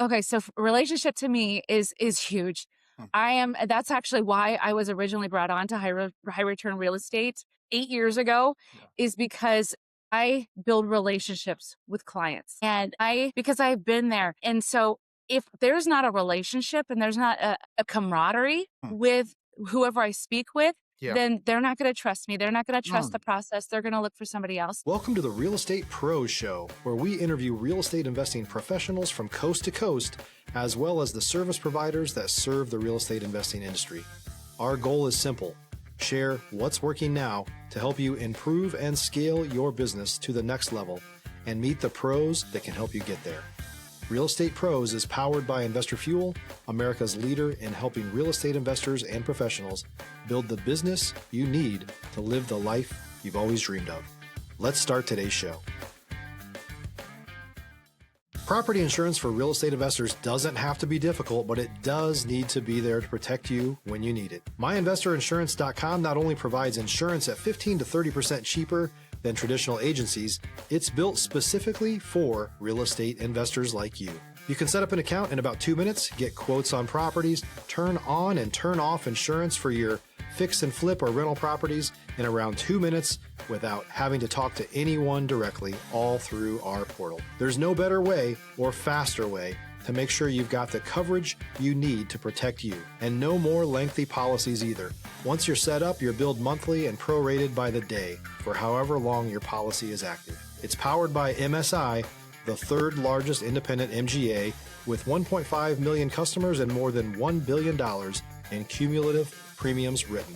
Okay, so relationship to me is huge. Hmm. That's actually why I was originally brought on to high return real estate 8 years ago, Yeah. is because I build relationships with clients. And because I've been there. And so if there's not a relationship and there's not a camaraderie Hmm. with whoever I speak with, Yeah. then they're not going to trust me. They're not going to trust the Mm. process. They're going to look for somebody else. Welcome to the Real Estate Pros Show, where we interview real estate investing professionals from coast to coast, as well as the service providers that serve the real estate investing industry. Our goal is simple: share what's working now to help you improve and scale your business to the next level and meet the pros that can help you get there. Real Estate Pros is powered by Investor Fuel, America's leader in helping real estate investors and professionals build the business you need to live the life you've always dreamed of. Let's start today's show. Property insurance for real estate investors doesn't have to be difficult, but it does need to be there to protect you when you need it. MyInvestorInsurance.com not only provides insurance at 15 to 30% cheaper than traditional agencies, it's built specifically for real estate investors like you. You can set up an account in about 2 minutes, get quotes on properties, turn on and turn off insurance for your fix and flip or rental properties in around 2 minutes without having to talk to anyone directly, all through our portal. There's no better way or faster way to make sure you've got the coverage you need to protect you, and no more lengthy policies either. Once you're set up, you're billed monthly and prorated by the day for however long your policy is active. It's powered by MSI, the third largest independent MGA, with 1.5 million customers and more than $1 billion in cumulative premiums written.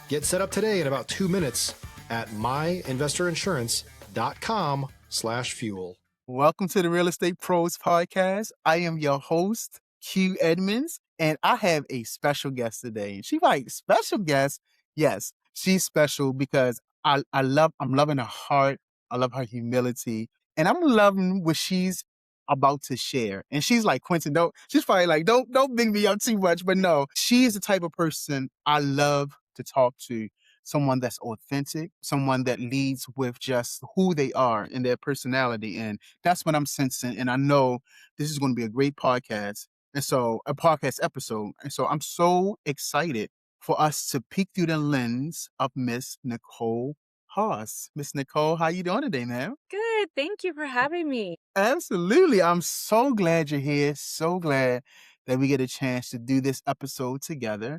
Get set up today in about 2 minutes at myinvestorinsurance.com/fuel. Welcome to the Real Estate Pros Podcast. I am your host, Q Edmonds, and I have a special guest today. She's like, special guest? Yes, she's special because I'm loving her heart. I love her humility, and I'm loving what she's about to share. And she's like, Quentin, she's probably like, don't big me up too much, but no, she is the type of person I love to talk to. Someone that's authentic, someone that leads with just who they are and their personality. And that's what I'm sensing. And I know this is going to be a great podcast. And so a podcast episode. And so I'm so excited for us to peek through the lens of Miss Nicole Hoss. Miss Nicole, how you doing today, ma'am? Good. Thank you for having me. Absolutely. I'm so glad you're here. So glad that we get a chance to do this episode together.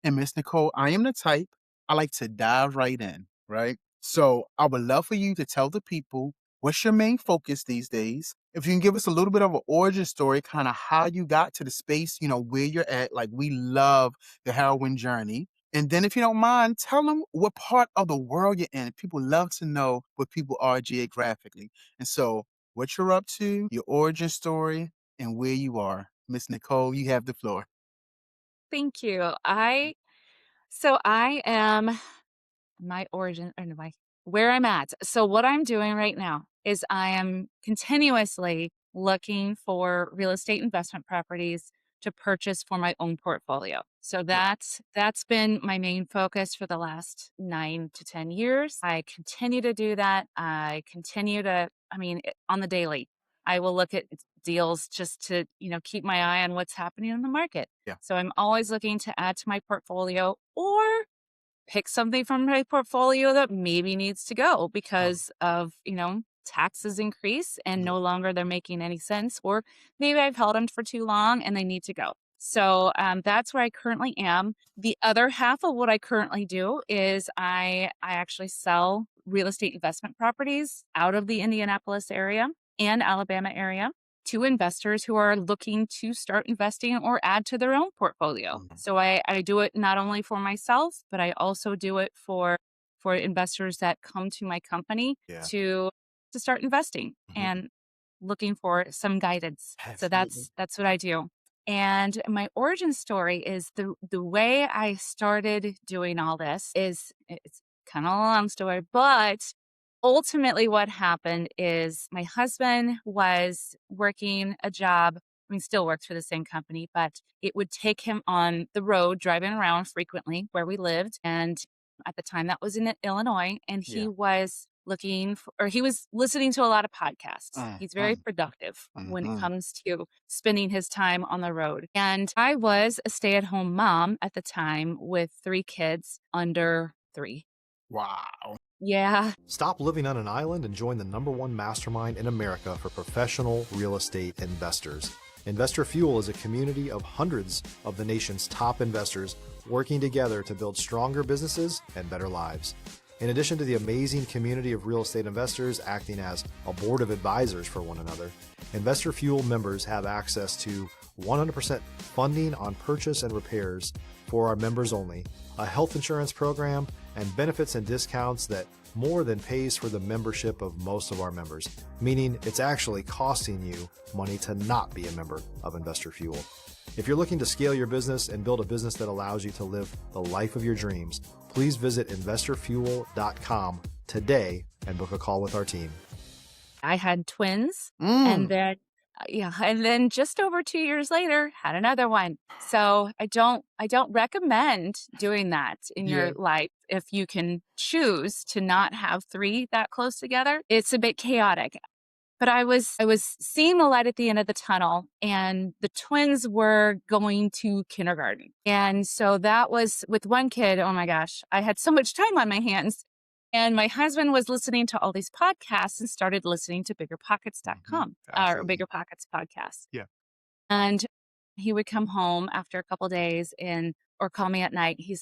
And Miss Nicole, I am the type, I like to dive right in, right? So I would love for you to tell the people what's your main focus these days. If you can give us a little bit of an origin story, kind of how you got to the space, where you're at. Like, we love the heroine journey. And then if you don't mind, tell them what part of the world you're in. People love to know where people are geographically. And so what you're up to, your origin story, and where you are. Miss Nicole, you have the floor. Thank you. I am my origin or no, my where I'm at. So what I'm doing right now is I am continuously looking for real estate investment properties to purchase for my own portfolio. So Yeah. that's been my main focus for the last 9 to 10 years. I continue to do that. On the daily, I will look at deals just to, keep my eye on what's happening in the market. Yeah. So I'm always looking to add to my portfolio or pick something from my portfolio that maybe needs to go because of, taxes increase and Yeah. no longer they're making any sense, or maybe I've held them for too long and they need to go. So that's where I currently am. The other half of what I currently do is I actually sell real estate investment properties out of the Indianapolis area and Alabama area to investors who are looking to start investing or add to their own portfolio. Mhm. So I do it not only for myself, but I also do it for investors that come to my company Yeah. to start investing Mhm. and looking for some guidance. So Absolutely. that's what I do. And my origin story is the way I started doing all this is it's kind of a long story, but ultimately what happened is my husband was working a job. Still works for the same company, but it would take him on the road, driving around frequently where we lived. And at the time that was in Illinois, and he Yeah. was he was listening to a lot of podcasts. Mm, He's very mm, productive when it mhm. comes to spending his time on the road. And I was a stay-at-home mom at the time with 3 kids under 3. Wow. Yeah. Stop living on an island and join the #1 mastermind in America for professional real estate investors. Investor Fuel is a community of hundreds of the nation's top investors working together to build stronger businesses and better lives. In addition to the amazing community of real estate investors acting as a board of advisors for one another, Investor Fuel members have access to 100% funding on purchase and repairs for our members only, a health insurance program, and benefits and discounts that more than pays for the membership of most of our members, meaning it's actually costing you money to not be a member of Investor Fuel. If you're looking to scale your business and build a business that allows you to live the life of your dreams, please visit investorfuel.com today and book a call with our team. I had twins, and Mm. then just over 2 years later, had another one. So I don't recommend doing that in Yeah. your life if you can choose to not have 3 that close together. It's a bit chaotic. But I was seeing the light at the end of the tunnel, and the twins were going to kindergarten. And so that was with one kid, oh my gosh, I had so much time on my hands. And my husband was listening to all these podcasts and started listening to Mhm. biggerpockets.com, or Absolutely. Bigger Pockets podcast. Yeah. And he would come home after a couple days or call me at night. He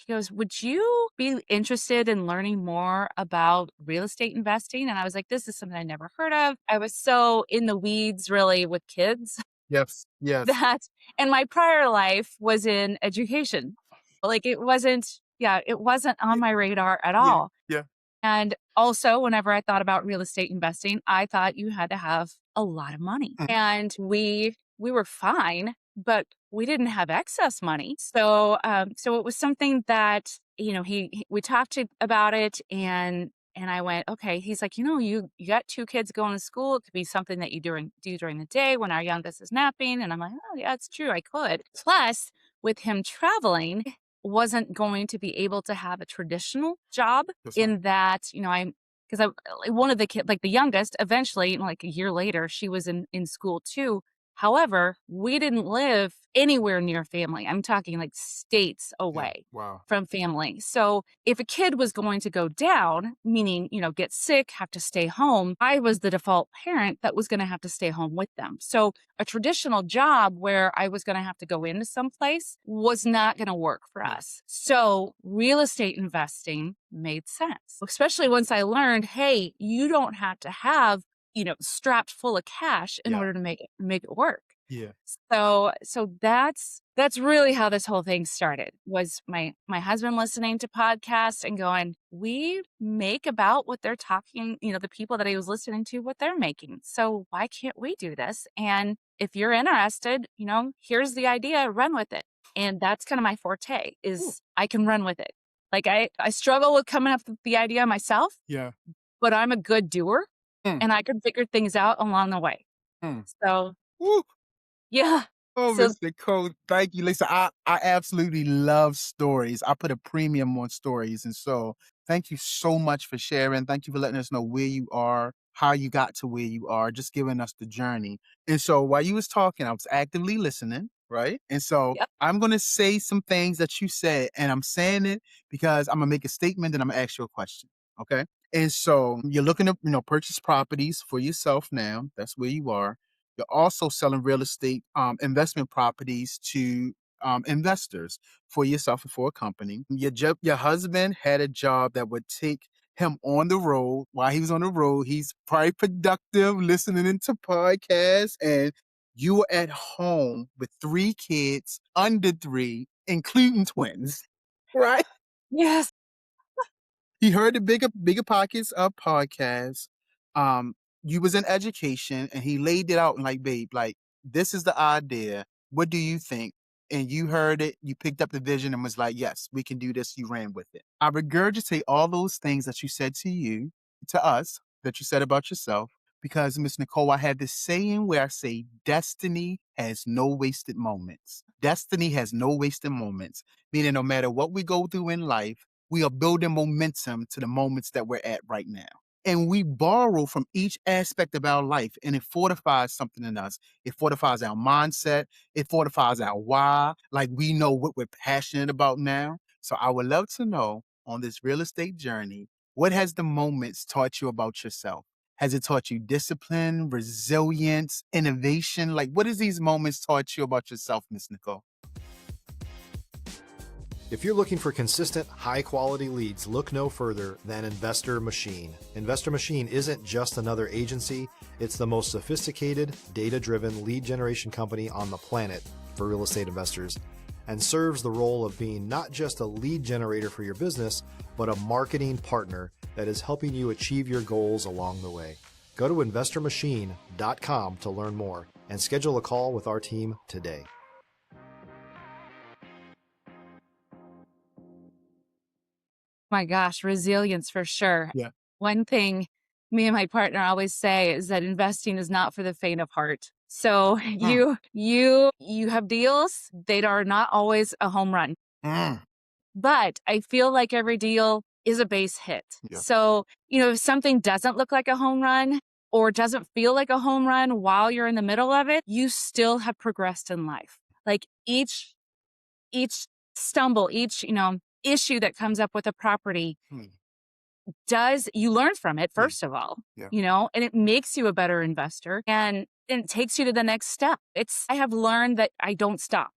goes, "Would you be interested in learning more about real estate investing?" And I was like, "This is something I never heard of." I was so in the weeds really with kids Yes. Yes. that, and my prior life was in education. Like it wasn't on Yeah. my radar at Yeah. all. Yeah. And also, whenever I thought about real estate investing, I thought you had to have a lot of money. Mm. And we were fine, but we didn't have excess money. So it was something that, we about it, and I went, okay. He's like, you got 2 kids going to school. It could be something that you do during the day when our youngest is napping. And I'm like, oh yeah, it's true. I could. Plus, with him traveling, wasn't going to be able to have a traditional job That's right. in that, because one of the kids, like the youngest, eventually, like a year later, she was in school too. However, we didn't live anywhere near family. I'm talking like states Yeah. away Wow. from family. So if a kid was going to go down, meaning, get sick, have to stay home, I was the default parent that was going to have to stay home with them. So a traditional job where I was going to have to go into some place was not going to work for Yeah. us. So real estate investing made sense, especially once I learned, hey, you don't have to have, strapped full of cash in Yeah. order to make it work. Yeah. So that's really how this whole thing started, was my husband listening to podcasts and going, we make about what they're talking, the people that he was listening to, what they're making. So why can't we do this? And if you're interested, here's the idea, run with it. And that's kind of my forte, Ooh. is I can run with it. Like I struggle with coming up with the idea myself, Yeah. but I'm a good doer, Mm. and I can figure things out along the way. Mm. So Woo. yeah. Oh, So Miss Nicole, thank you. Lisa, I absolutely love stories. I put a premium on stories. And so thank you so much for sharing. Thank you for letting us know where you are, how you got to where you are, just giving us the journey. And so while you was talking, I was actively listening, right? And so yep. I'm going to say some things that you said, and I'm saying it because I'm going to make a statement and I'm going to ask you a question. Okay. And so you're looking to, purchase properties for yourself now. That's where you are. You're also selling real estate investment properties to investors for yourself and for a company. Your husband had a job that would take him on the road. While he was on the road, he's probably productive, listening into podcasts, and you were at home with 3 kids under 3, including twins, right? Yes. He heard the bigger pockets of podcasts. You was in education, and he laid it out and like, babe, like, this is the idea. What do you think? And you heard it. You picked up the vision and was like, yes, we can do this. You ran with it. I regurgitate all those things that you said to us, that you said about yourself, because Miss Nicole, I have this saying where I say, destiny has no wasted moments. Destiny has no wasted moments, meaning no matter what we go through in life, we are building momentum to the moments that we're at right now. And we borrow from each aspect of our life, and it fortifies something in us. It fortifies our mindset. It fortifies our why. Like, we know what we're passionate about now. So I would love to know, on this real estate journey, what has the moments taught you about yourself? Has it taught you discipline, resilience, innovation? Like, what has these moments taught you about yourself, Miss Nicole? If you're looking for consistent, high-quality leads, look no further than Investor Machine. Investor Machine isn't just another agency. It's the most sophisticated, data-driven lead generation company on the planet for real estate investors, and serves the role of being not just a lead generator for your business, but a marketing partner that is helping you achieve your goals along the way. Go to investormachine.com to learn more and schedule a call with our team today. My gosh, resilience for sure. Yeah. One thing me and my partner always say is that investing is not for the faint of heart. So you have deals that are not always a home run. But I feel like every deal is a base hit. Yeah. So, if something doesn't look like a home run or doesn't feel like a home run while you're in the middle of it, you still have progressed in life. Like each stumble, each, issue that comes up with a property you learn from it, first of all, and it makes you a better investor and it takes you to the next step. I have learned that I don't stop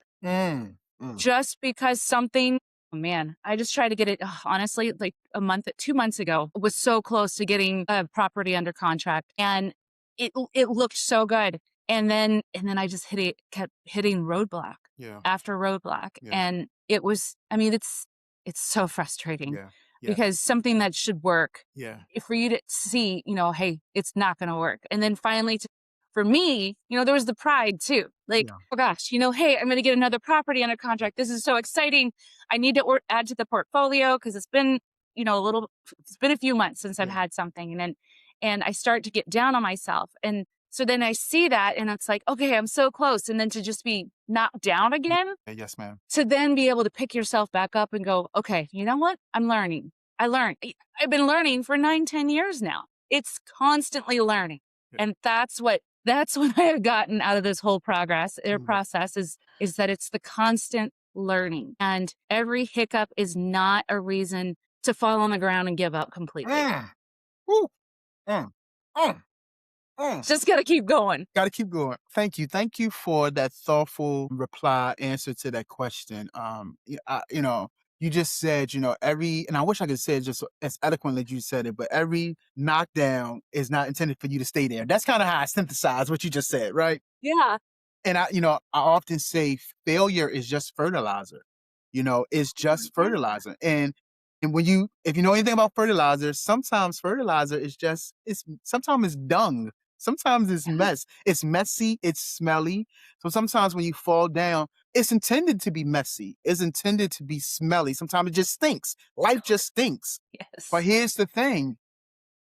just because something, I just tried to get it, honestly, like 2 months ago, was so close to getting a property under contract and it looked so good. And then I just kept hitting roadblock after roadblock. Yeah. And it was, it's so frustrating Yeah. because something that should work for you to see, hey, it's not going to work. And then finally, for me, there was the pride too. Like, oh gosh, hey, I'm going to get another property under contract. This is so exciting. I need to add to the portfolio because it's been, it's been a few months since I've had something. And I start to get down on myself. And so then I see that and it's like, okay, I'm so close. And then to just be knocked down again. Yes, ma'am. To then be able to pick yourself back up and go, okay, you know what? I'm learning. I've been learning for 9-10 years now. It's constantly learning. Yeah. And that's what I have gotten out of this whole process is that it's the constant learning. And every hiccup is not a reason to fall on the ground and give up completely. Just got to keep going. Got to keep going. Thank you. Thank you for that thoughtful answer to that question. You just said, and I wish I could say it just as eloquently as you said it, but every knockdown is not intended for you to stay there. That's kind of how I synthesize what you just said, right? Yeah. And I often say failure is just fertilizer. It's just fertilizer. And if you know anything about fertilizer, sometimes fertilizer is sometimes it's dung. Sometimes it's mess. It's messy. It's smelly. So sometimes when you fall down, it's intended to be messy. It's intended to be smelly. Sometimes it just stinks. Life just stinks. Yes. But here's the thing.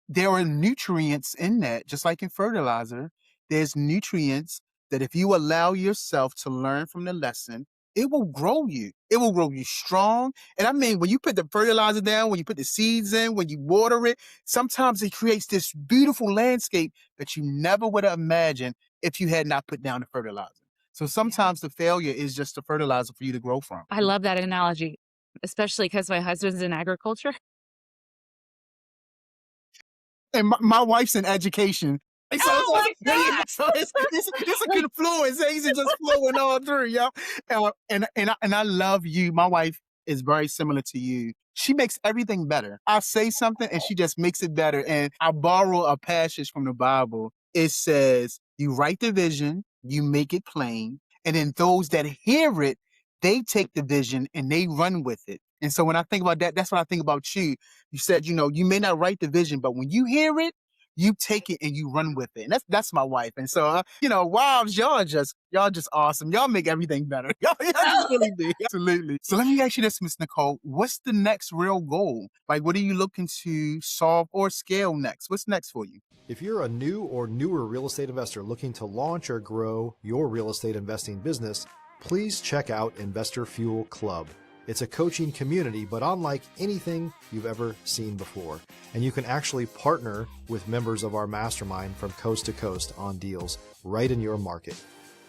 There are nutrients in that, just like in fertilizer. There's nutrients that if you allow yourself to learn from the lesson, it will grow you. It will grow you strong. And when you put the fertilizer down, when you put the seeds in, when you water it, sometimes it creates this beautiful landscape that you never would have imagined if you had not put down the fertilizer. So sometimes the failure is just the fertilizer for you to grow from. I love that analogy, especially because my husband's in agriculture. And my wife's in education. So it's a confluence. Things are just flowing all through, And I love you. My wife is very similar to you. She makes everything better. I say something and she just makes it better. And I borrow a passage from the Bible. It says, you write the vision, you make it plain, and then those that hear it, they take the vision and they run with it. And so when I think about that, that's what I think about you. You said, you may not write the vision, but when you hear it, you take it and you run with it. And that's my wife. And so, wives, y'all just awesome. Y'all make everything better. Y'all just really do. Absolutely. So let me ask you this, Miss Nicole. What's the next real goal? Like, what are you looking to solve or scale next? What's next for you? If you're a new or newer real estate investor looking to launch or grow your real estate investing business, please check out Investor Fuel Club. It's a coaching community, but unlike anything you've ever seen before. And you can actually partner with members of our mastermind from coast to coast on deals right in your market.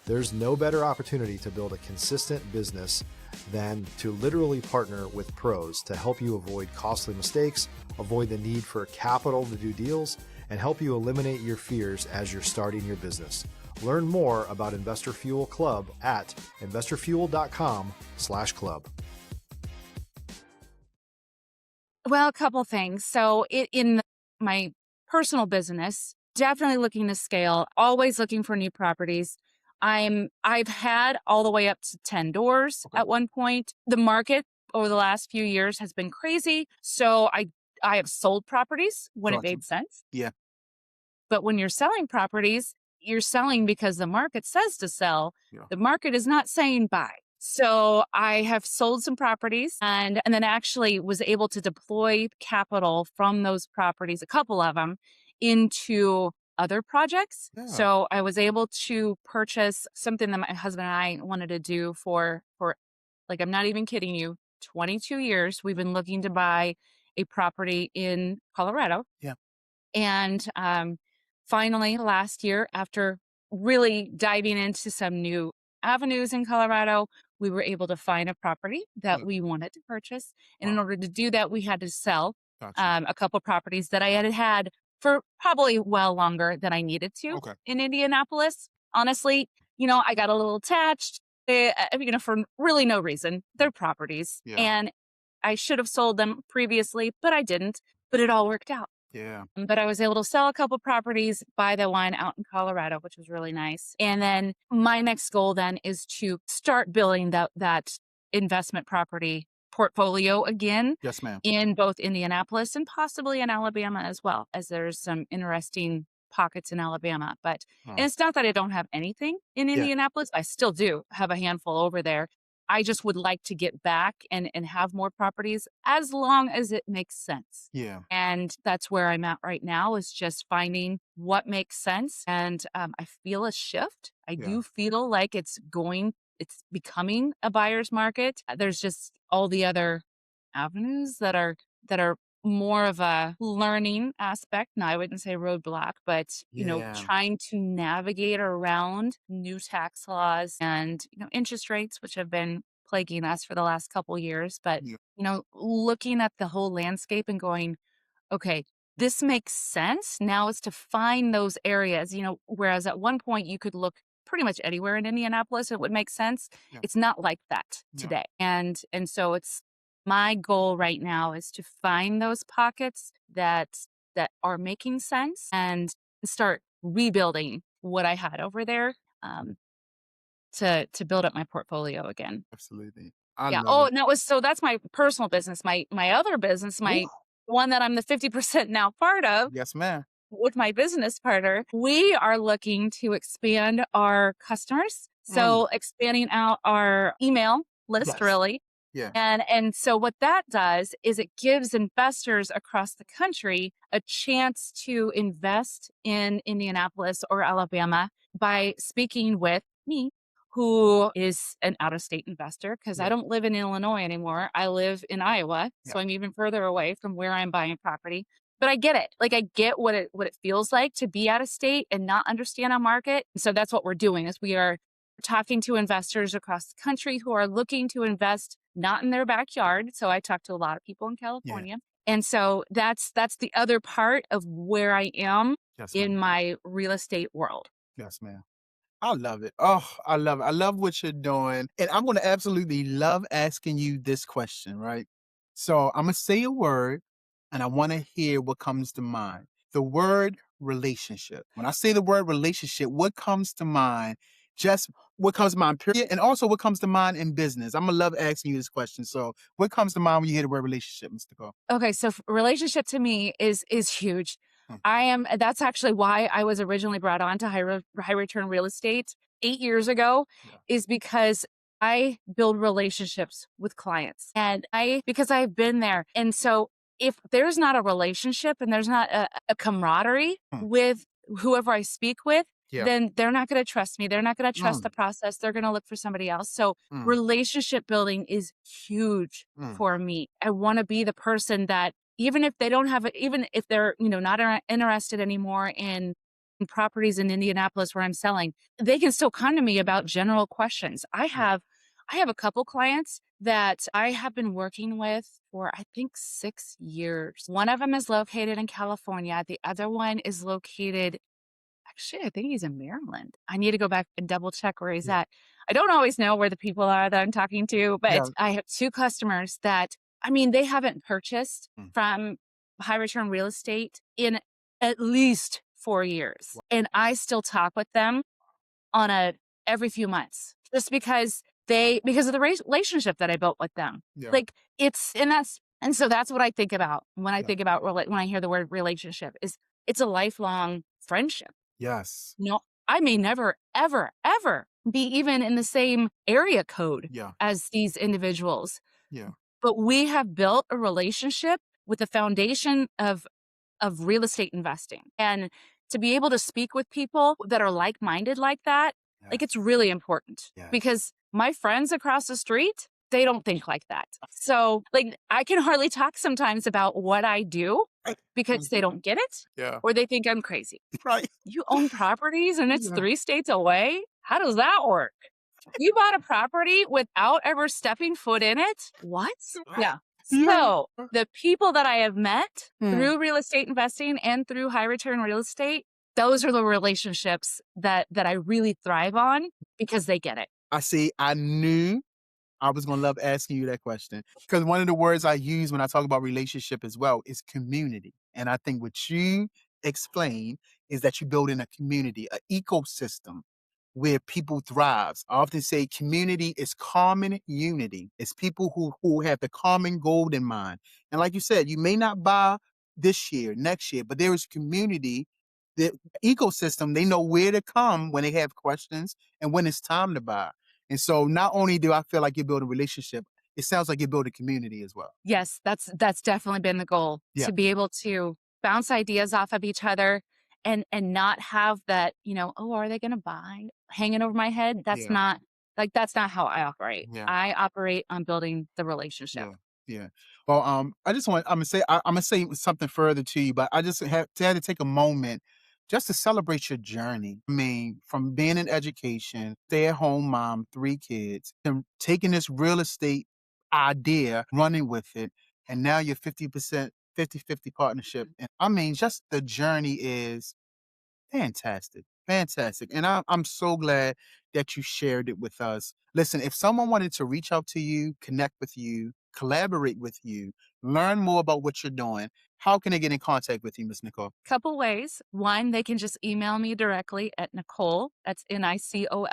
There's no better opportunity to build a consistent business than to literally partner with pros to help you avoid costly mistakes, avoid the need for capital to do deals, and help you eliminate your fears as you're starting your business. Learn more about Investor Fuel Club at investorfuel.com/club. Well, a couple things. So in my personal business, definitely looking to scale, always looking for new properties. I've had all the way up to 10 doors at one point. The market over the last few years has been crazy. So I have sold properties when it Gotcha. made sense. Yeah. But when you're selling properties, you're selling because the market says to sell. Yeah. The market is not saying buy. So I have sold some properties and then actually was able to deploy capital from those properties, a couple of them, into other projects. Yeah. So I was able to purchase something that my husband and I wanted to do for like, I'm not even kidding you, 22 years. We've been looking to buy a property in Colorado. Yeah. And finally, last year, after really diving into some new avenues in Colorado, we were able to find a property that we wanted to purchase. And in Wow. order to do that, we had to sell Gotcha. a couple properties that I had for probably well longer than I needed to Okay. in Indianapolis. Honestly, I got a little attached, for really no reason. They're properties. Yeah. And I should have sold them previously, but I didn't. But it all worked out. Yeah. But I was able to sell a couple properties, buy the one out in Colorado, which was really nice. And then my next goal then is to start building that investment property portfolio again Yes, ma'am. in both Indianapolis and possibly in Alabama as well, as there's some interesting pockets in Alabama. But and it's not that I don't have anything in Indianapolis. I still do have a handful over there. I just would like to get back and have more properties as long as it makes sense. Yeah. And that's where I'm at right now, is just finding what makes sense. And I feel a shift. I do feel like it's becoming a buyer's market. There's just all the other avenues that are more of a learning aspect. Now, I wouldn't say roadblock, but, trying to navigate around new tax laws and, interest rates, which have been plaguing us for the last couple years. But, looking at the whole landscape and going, okay, this makes sense. Now it's to find those areas, whereas at one point you could look pretty much anywhere in Indianapolis, it would make sense. Yeah. It's not like that today. And so it's my goal right now is to find those pockets that are making sense and start rebuilding what I had over there to build up my portfolio again. Absolutely. I Yeah. love Oh, it. and so that's my personal business. My other business, my one that I'm the 50% now part of, Yes, ma'am. with my business partner, we are looking to expand our customers. So expanding out our email list, Yes. really. Yeah. And so what that does is it gives investors across the country a chance to invest in Indianapolis or Alabama by speaking with me, who is an out-of-state investor, because I don't live in Illinois anymore. I live in Iowa, so I'm even further away from where I'm buying property. But I get it. Like, I get what it feels like to be out of state and not understand our market. So that's what we're doing, is we are talking to investors across the country who are looking to invest not in their backyard. So I talk to a lot of people in California. And so that's the other part of where I am in my real estate world. Yes, ma'am. I love it. Oh, I love it. I love what you're doing. And I'm going to absolutely love asking you this question, right? So I'm going to say a word and I want to hear what comes to mind. The word relationship. When I say the word relationship, what comes to mind? Just what comes to mind, period. And also what comes to mind in business. I'm going to love asking you this question. So what comes to mind when you hear the word relationship, Mr. Cole? Okay. So relationship to me is huge. Hmm. That's actually why I was originally brought on to high return real estate 8 years ago, is because I build relationships with clients and because I've been there. And so if there's not a relationship and there's not a camaraderie with whoever I speak with, Yeah. then they're not going to trust me. They're not going to trust the Mm, process. They're going to look for somebody else. So mm, relationship building is huge mm. for me. I want to be the person that even if they don't have it, even if they're, not interested anymore in properties in Indianapolis where I'm selling, they can still come to me about general questions. Yeah. I have a couple clients that I have been working with for I think 6 years. One of them is located in California. The other one is located, actually, I think he's in Maryland. I need to go back and double check where he's Yeah. at. I don't always know where the people are that I'm talking to, but Yeah. I have two customers that, I mean, they haven't purchased Mm. from high return real estate in at least 4 years. And I still talk with them on a every few months just because of the relationship that I built with them. Yeah. Like and so that's what I think about when I Yeah. think about when I hear the word relationship is it's a lifelong friendship. Yes. No, I may never, ever, ever be even in the same area code Yeah. as these individuals, Yeah. but we have built a relationship with the foundation of real estate investing. And to be able to speak with people that are like-minded like that, like it's Yes. really important Yes. because my friends across the street, they don't think like that. So, like, I can hardly talk sometimes about what I do Right. because they Mhm. don't get it Yeah. or they think I'm crazy. Right. You own properties and it's Yeah. 3 states away? How does that work? You bought a property without ever stepping foot in it? What? Right. Yeah. Yeah. So, the people that I have met Mm. through real estate investing and through high return real estate, those are the relationships that I really thrive on because they get it. I knew I was gonna love asking you that question because one of the words I use when I talk about relationship as well is community. And I think what you explain is that you build in a community, an ecosystem where people thrives. I often say community is common unity. It's people who have the common goal in mind. And like you said, you may not buy this year, next year, but there is community, the ecosystem. They know where to come when they have questions and when it's time to buy. And so not only do I feel like you build a relationship, it sounds like you build a community as well. Yes, that's definitely been the goal Yeah. to be able to bounce ideas off of each other and not have that, oh, are they going to buy hanging over my head? Yeah. That's not how I operate. Yeah. I operate on building the relationship. Yeah. Yeah. Well, I'm gonna say something further to you, but I just had to take a moment just to celebrate your journey. I mean, from being in education, stay-at-home mom, 3 kids, and taking this real estate idea, running with it, and now you're 50%, 50-50 partnership. And I mean, just the journey is fantastic. Fantastic. And I'm so glad that you shared it with us. Listen, if someone wanted to reach out to you, connect with you, collaborate with you, learn more about what you're doing, how can they get in contact with you, Miss Nicole? Couple ways. One, they can just email me directly at Nicole, that's Nicole,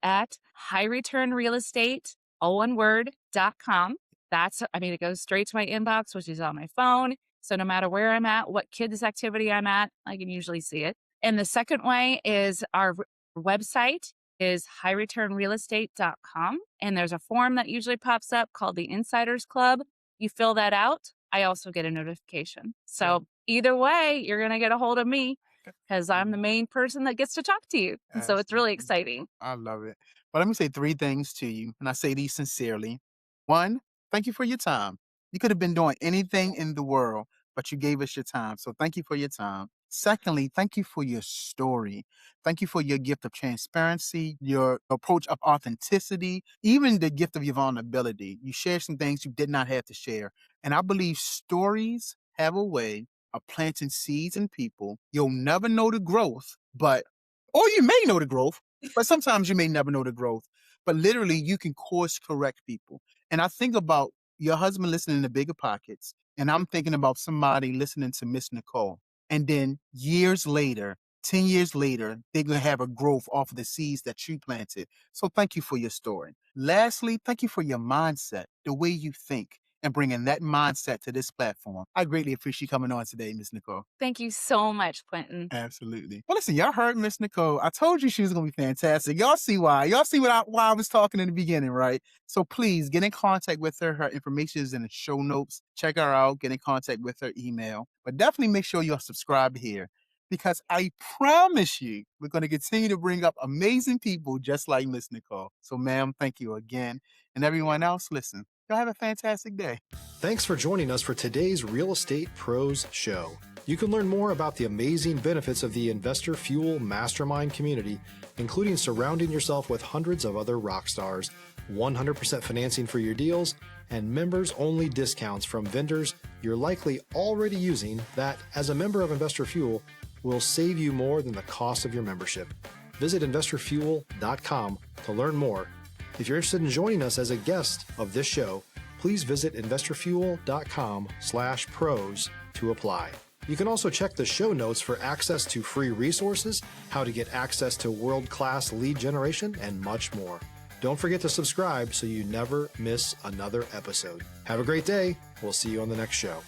at high return real estate, all one word, .com. It goes straight to my inbox, which is on my phone. So no matter where I'm at, what kids activity I'm at, I can usually see it. And the second way is our website is highreturnrealestate.com. And there's a form that usually pops up called the Insiders Club. You fill that out. I also get a notification. So either way, you're going to get a hold of me because I'm the main person that gets to talk to you. And so it's really Absolutely. exciting. I love it. But let me say 3 things to you, and I say these sincerely. One, thank you for your time. You could have been doing anything in the world, but you gave us your time. So thank you for your time. Secondly, thank you for your story. Thank you for your gift of transparency, your approach of authenticity, even the gift of your vulnerability. You shared some things you did not have to share. And I believe stories have a way of planting seeds in people. You'll never know the growth, or you may know the growth, but sometimes you may never know the growth. But literally, you can course correct people. And I think about your husband listening to Bigger Pockets, and I'm thinking about somebody listening to Miss Nicole. And then years later, 10 years later, they're going to have a growth off of the seeds that you planted. So thank you for your story. Lastly, thank you for your mindset, the way you think, and bringing that mindset to this platform. I greatly appreciate you coming on today, Miss Nicole. Thank you so much, Quentin. Absolutely. Well, listen, y'all heard Miss Nicole. I told you she was going to be fantastic. Y'all see why. Y'all see why I was talking in the beginning, right? So please get in contact with her. Her information is in the show notes. Check her out. Get in contact with her email. But definitely make sure you're subscribed here. because I promise you, we're going to continue to bring up amazing people just like Miss Nicole. So, ma'am, thank you again. And everyone else, listen, y'all have a fantastic day. Thanks for joining us for today's Real Estate Pros Show. You can learn more about the amazing benefits of the Investor Fuel Mastermind community, including surrounding yourself with hundreds of other rock stars, 100% financing for your deals, and members-only discounts from vendors you're likely already using that, as a member of Investor Fuel, will save you more than the cost of your membership. Visit investorfuel.com to learn more. If you're interested in joining us as a guest of this show, please visit investorfuel.com/pros to apply. You can also check the show notes for access to free resources, how to get access to world-class lead generation, and much more. Don't forget to subscribe so you never miss another episode. Have a great day. We'll see you on the next show.